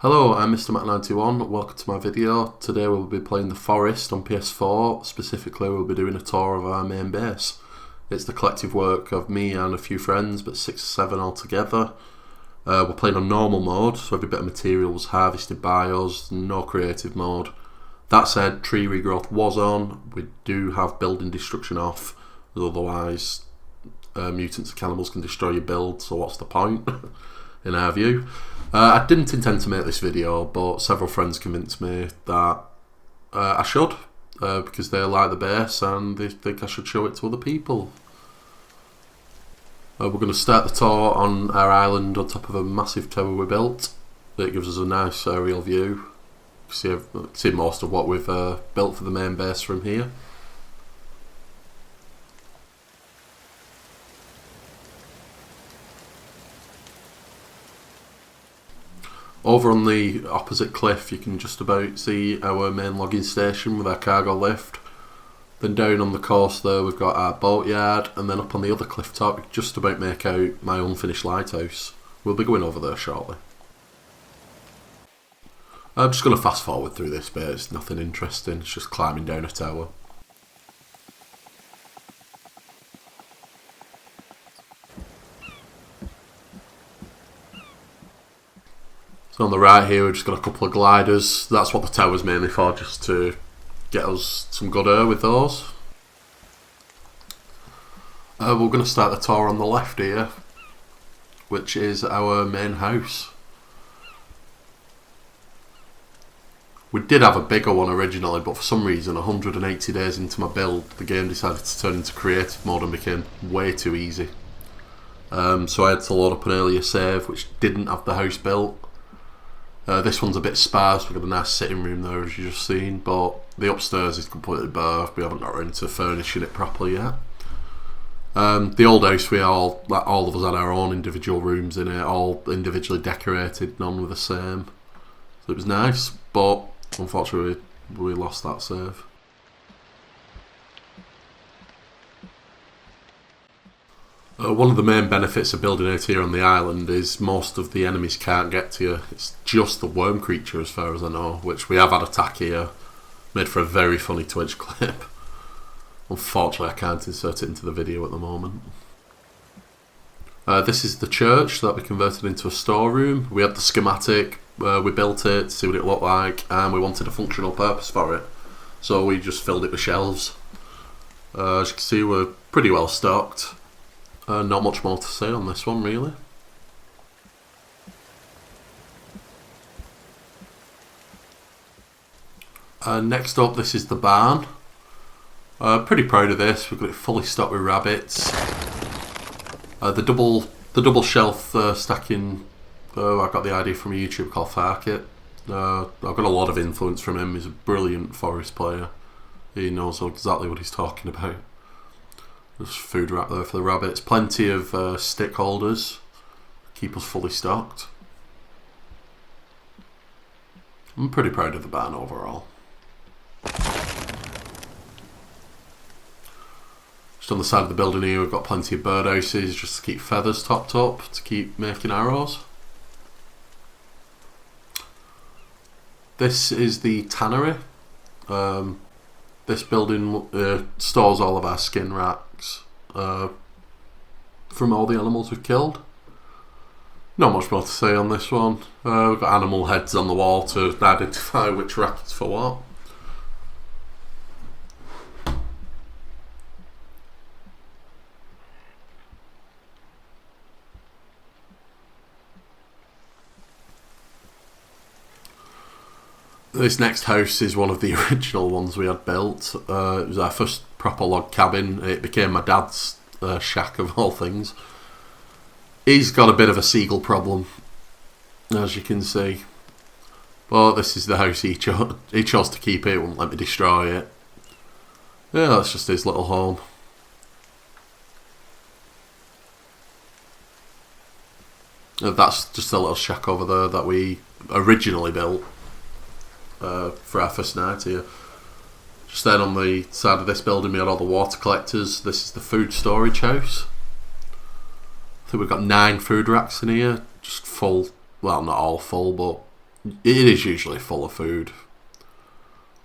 Hello, I'm Mr. Matt91, welcome to my video. Today we'll be playing The Forest on PS4, specifically we'll be doing a tour of our main base. It's the collective work of me and a few friends, but 6 or 7 altogether. We're playing on normal mode, so every bit of material was harvested by us, no creative mode. That said, tree regrowth was on. We do have building destruction off, otherwise mutants and cannibals can destroy your build, so what's the point, in our view. I didn't intend to make this video, but several friends convinced me that I should, because they like the base and they think I should show it to other people. We're going to start the tour on our island on top of a massive tower we built. It gives us a nice aerial view. You can see most of what we've built for the main base from here. Over on the opposite cliff you can just about see our main logging station with our cargo lift. Then down on the coast there we've got our boatyard, and then up on the other cliff top you can just about make out my unfinished lighthouse. We'll be going over there shortly. I'm just going to fast forward through this bit, it's nothing interesting, it's just climbing down a tower. So on the right here we've just got a couple of gliders. That's what the tower's mainly for, just to get us some good air with those. We're going to start the tour on the left here, which is our main house. We did have a bigger one originally, but for some reason 180 days into my build the game decided to turn into creative mode and became way too easy. So I had to load up an earlier save which didn't have the house built. This one's a bit sparse, we've got a nice sitting room there as you've just seen, but the upstairs is completely bare, we haven't got around to furnishing it properly yet. The old house, all of us had our own individual rooms in it, all individually decorated, none were the same. So it was nice, but unfortunately we lost that save. One of the main benefits of building out here on the island is most of the enemies can't get to you. It's just the worm creature as far as I know, which we have had attack here. Made for a very funny Twitch clip. Unfortunately I can't insert it into the video at the moment. This is the church that we converted into a storeroom. We had the schematic, we built it to see what it looked like, and we wanted a functional purpose for it. So we just filled it with shelves. As you can see we're pretty well stocked. Not much more to say on this one really. Next up, this is the barn. Pretty proud of this. We've got it fully stocked with rabbits. The double shelf stacking. I got the idea from a YouTuber called Farkit. I've got a lot of influence from him. He's a brilliant forest player. He knows exactly what he's talking about. There's food right there for the rabbits. Plenty of stick holders. Keep us fully stocked. I'm pretty proud of the barn overall. Just on the side of the building here we've got plenty of birdhouses just to keep feathers topped up, to keep making arrows. This is the tannery. This building stores all of our skin racks from all the animals we've killed. Not much more to say on this one. We've got animal heads on the wall to identify which rack is for what. This next house is one of the original ones we had built. It was our first proper log cabin. It became my dad's shack of all things. He's got a bit of a seagull problem, as you can see. But this is the house he chose to keep it, wouldn't let me destroy it. Yeah, that's just his little home. That's just a little shack over there that we originally built. For our first night here. Just then on the side of this building we had all the water collectors. This is the food storage house. I think we've got 9 food racks in here, just full, well not all full, but It is usually full of food.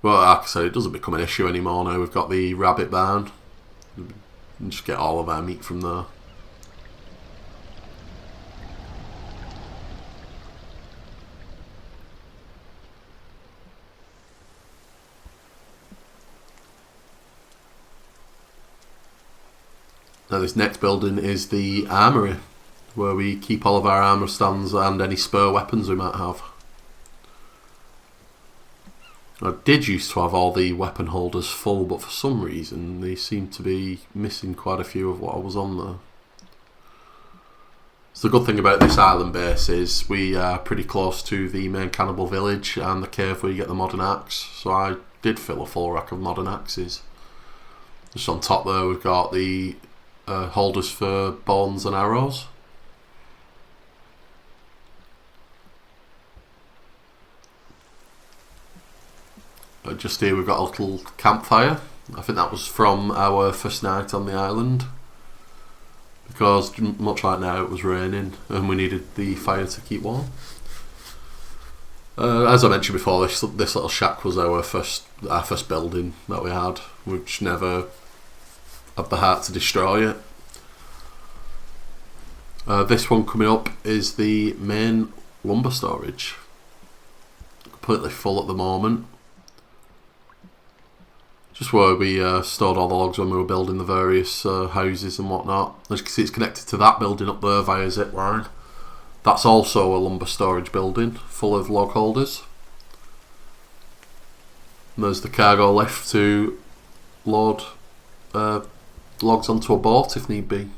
Well, like I say, it doesn't become an issue anymore now. We've got the rabbit barn. And just get all of our meat from there. Now this next building is the armoury, where we keep all of our armour stands and any spare weapons we might have. I did used to have all the weapon holders full, but for some reason they seem to be missing quite a few of what I was on there. So the good thing about this island base is we are pretty close to the main cannibal village and the cave where you get the modern axe, so I did fill a full rack of modern axes. Just on top there we've got the holders for bones and arrows. Just here we've got a little campfire. I think that was from our first night on the island, because much like now it was raining and we needed the fire to keep warm. As I mentioned before, this little shack was our first building that we had, which never had the heart to destroy it. This one coming up is the main lumber storage, completely full at the moment. Just where we stored all the logs when we were building the various houses and whatnot. As you can see, it's connected to that building up there via zip line. That's also a lumber storage building full of log holders. And there's the cargo lift to load logs onto a boat if need be,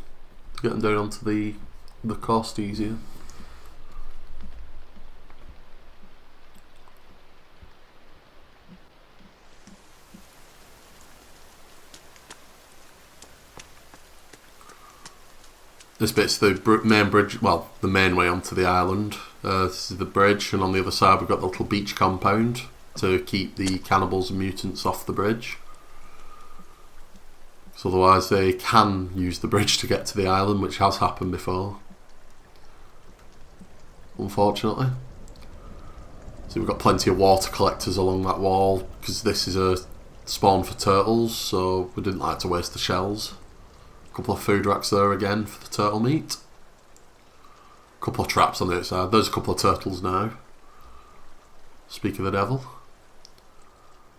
to get them down onto the coast easier. This bit's the main bridge, well, the main way onto the island. This is the bridge, and on the other side we've got the little beach compound to keep the cannibals and mutants off the bridge. So otherwise they can use the bridge to get to the island, which has happened before, unfortunately. So we've got plenty of water collectors along that wall, because this is a spawn for turtles, so we didn't like to waste the shells. Couple of food racks there again for the turtle meat. Couple of traps on the outside. There's a couple of turtles now. Speak of the devil.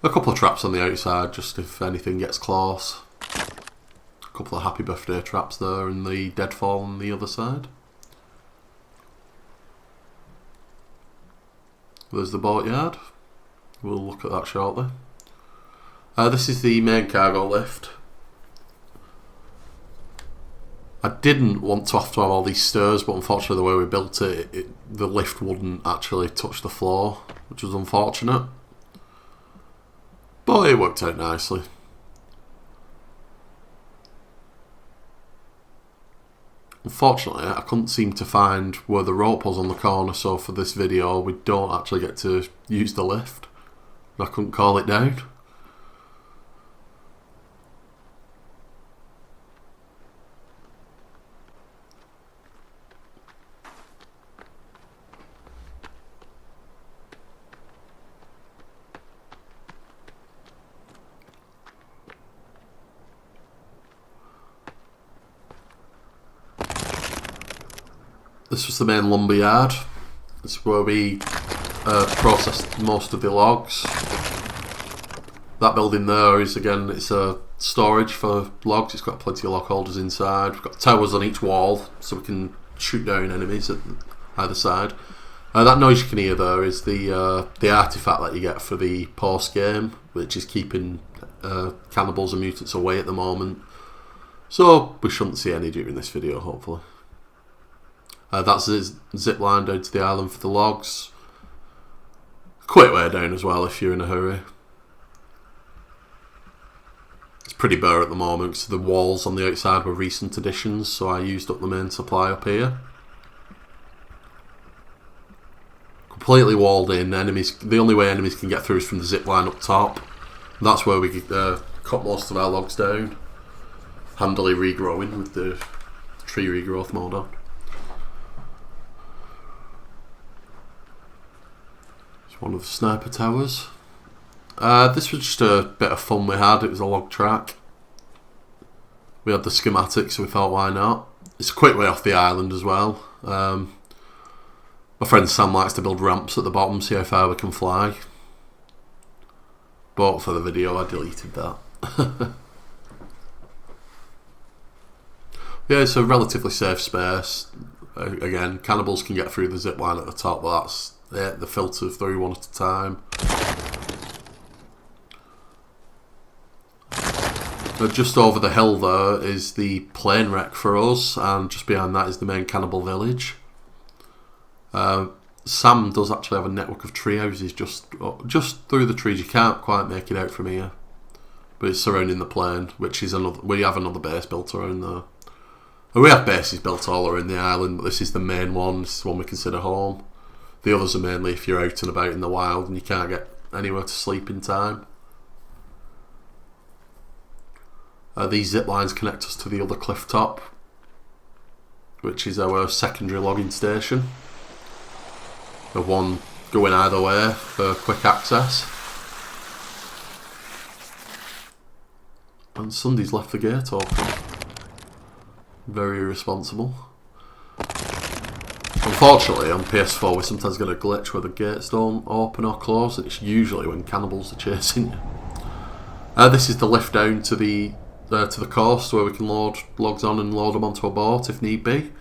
A couple of traps on the outside just if anything gets close. A couple of happy birthday traps there and the deadfall on the other side. There's the boatyard. We'll look at that shortly. This is the main cargo lift. I didn't want to have all these stairs, but unfortunately the way we built it, the lift wouldn't actually touch the floor, which was unfortunate. But it worked out nicely. Unfortunately, I couldn't seem to find where the rope was on the corner, so for this video we don't actually get to use the lift. I couldn't call it down. This was the main lumber yard. This is where we processed most of the logs. That building there is, again, it's a storage for logs. It's got plenty of log holders inside. We've got towers on each wall so we can shoot down enemies at either side. That noise you can hear there is the artifact that you get for the post game, which is keeping cannibals and mutants away at the moment. So we shouldn't see any during this video, hopefully. That's a zip line down to the island for the logs. Quick way down as well if you're in a hurry. It's pretty bare at the moment because the walls on the outside were recent additions, so I used up the main supply up here. Completely walled in. Enemies. The only way enemies can get through is from the zip line up top. That's where we cut most of our logs down. Handily regrowing with the tree regrowth mode on. One of the sniper towers. This was just a bit of fun we had. It was a log track. We had the schematics, so we thought, why not? It's a quick way off the island as well. My friend Sam likes to build ramps at the bottom, see how far we can fly. But for the video, I deleted that. Yeah, it's a relatively safe space. Again, cannibals can get through the zip line at the top, but that's it. They filter through one at a time. Just over the hill there is the plane wreck for us, and just behind that is the main cannibal village. Sam does actually have a network of tree houses just through the trees. You can't quite make it out from here, but it's surrounding the plain, which is another. We have another base built around there. And we have bases built all around the island, but this is the main one. This is the one we consider home. The others are mainly if you're out and about in the wild and you can't get anywhere to sleep in time. These zip lines connect us to the other cliff top, which is our secondary logging station. The one going either way for quick access. And Sunday's left the gate open. Very irresponsible. Unfortunately, on PS4 we sometimes get a glitch where the gates don't open or close, and it's usually when cannibals are chasing you. This is the lift down to the coast where we can load logs on and load them onto a boat if need be.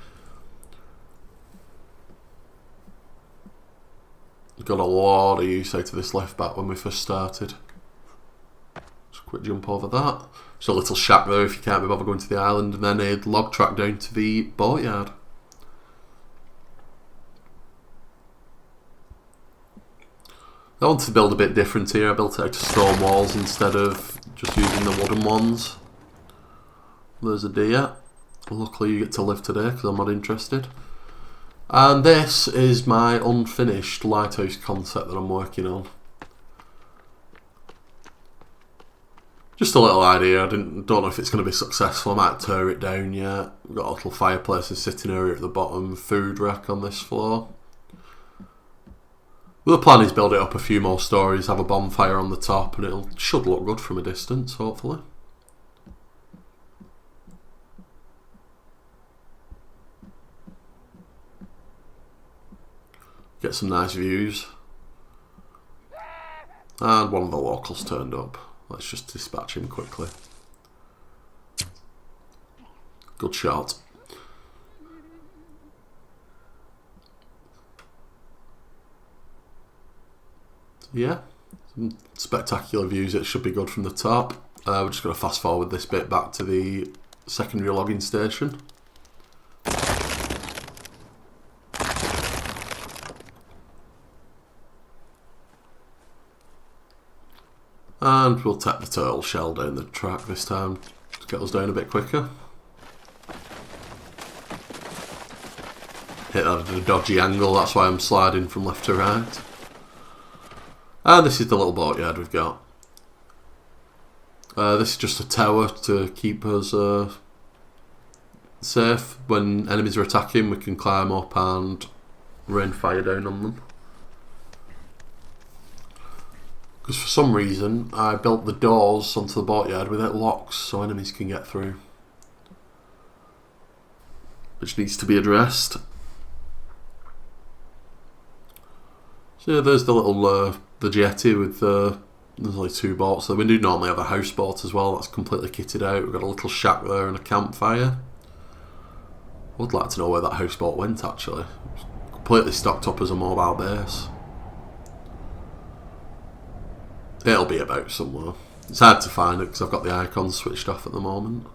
Got a lot of use out of this lift back when we first started. Just a quick jump over that. Just a little shack there if you can't be bothered going to the island, and then a log track down to the boatyard. I wanted to build a bit different here. I built it out of stone walls instead of just using the wooden ones. There's a deer. Luckily you get to live today because I'm not interested. And this is my unfinished lighthouse concept that I'm working on. Just a little idea. I don't know if it's going to be successful. I might tear it down yet. We've got a little fireplace and sitting area at the bottom, food rack on this floor. Well, the plan is build it up a few more stories, have a bonfire on the top, and it should look good from a distance, hopefully. Get some nice views. And one of the locals turned up. Let's just dispatch him quickly. Good shot. Yeah, some spectacular views. It should be good from the top. We're just going to fast forward this bit back to the secondary logging station. And we'll tap the turtle shell down the track this time to get us down a bit quicker. Hit that at a dodgy angle, that's why I'm sliding from left to right. And this is the little boatyard we've got. This is just a tower to keep us safe. When enemies are attacking, we can climb up and rain fire down on them. Because for some reason I built the doors onto the boatyard without locks so enemies can get through, which needs to be addressed. So yeah, there's the little the jetty with there's only two boats. So we do normally have a houseboat as well. That's completely kitted out. We've got a little shack there and a campfire. I would like to know where that houseboat went actually. It's completely stocked up as a mobile base. It'll be about somewhere. It's hard to find it because I've got the icons switched off at the moment.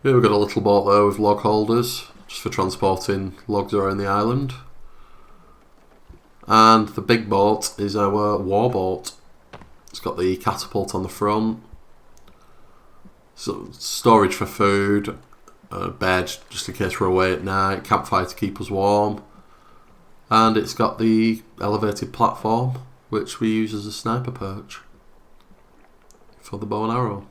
Here we've got a little boat there with log holders, just for transporting logs around the island. And the big boat is our war boat. It's got the catapult on the front. So storage for food, a bed just in case we're away at night, campfire to keep us warm, and it's got the elevated platform which we use as a sniper perch. for the bow and arrow.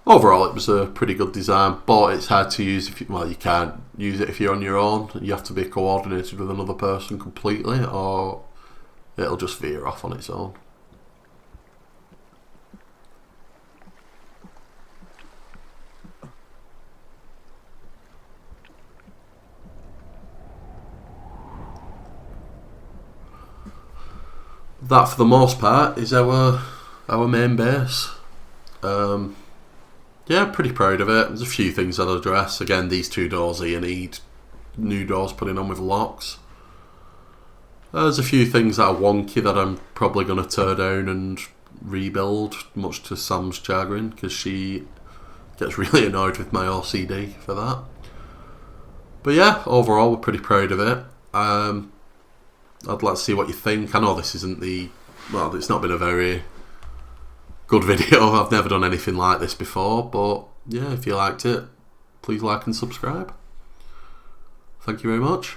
Overall, it was a pretty good design, but it's hard to use if you can't use it if you're on your own. You have to be coordinated with another person completely, or it'll just veer off on its own. That, for the most part, is our main base. Yeah, pretty proud of it. There's a few things I'll address. Again, these two doors here need new doors putting on with locks. There's a few things that are wonky that I'm probably going to tear down and rebuild, much to Sam's chagrin, because she gets really annoyed with my OCD for that. But yeah, overall we're pretty proud of it. I'd like to see what you think. I know this isn't it's not been a very good video. I've never done anything like this before, but yeah, if you liked it, please like and subscribe. Thank you very much.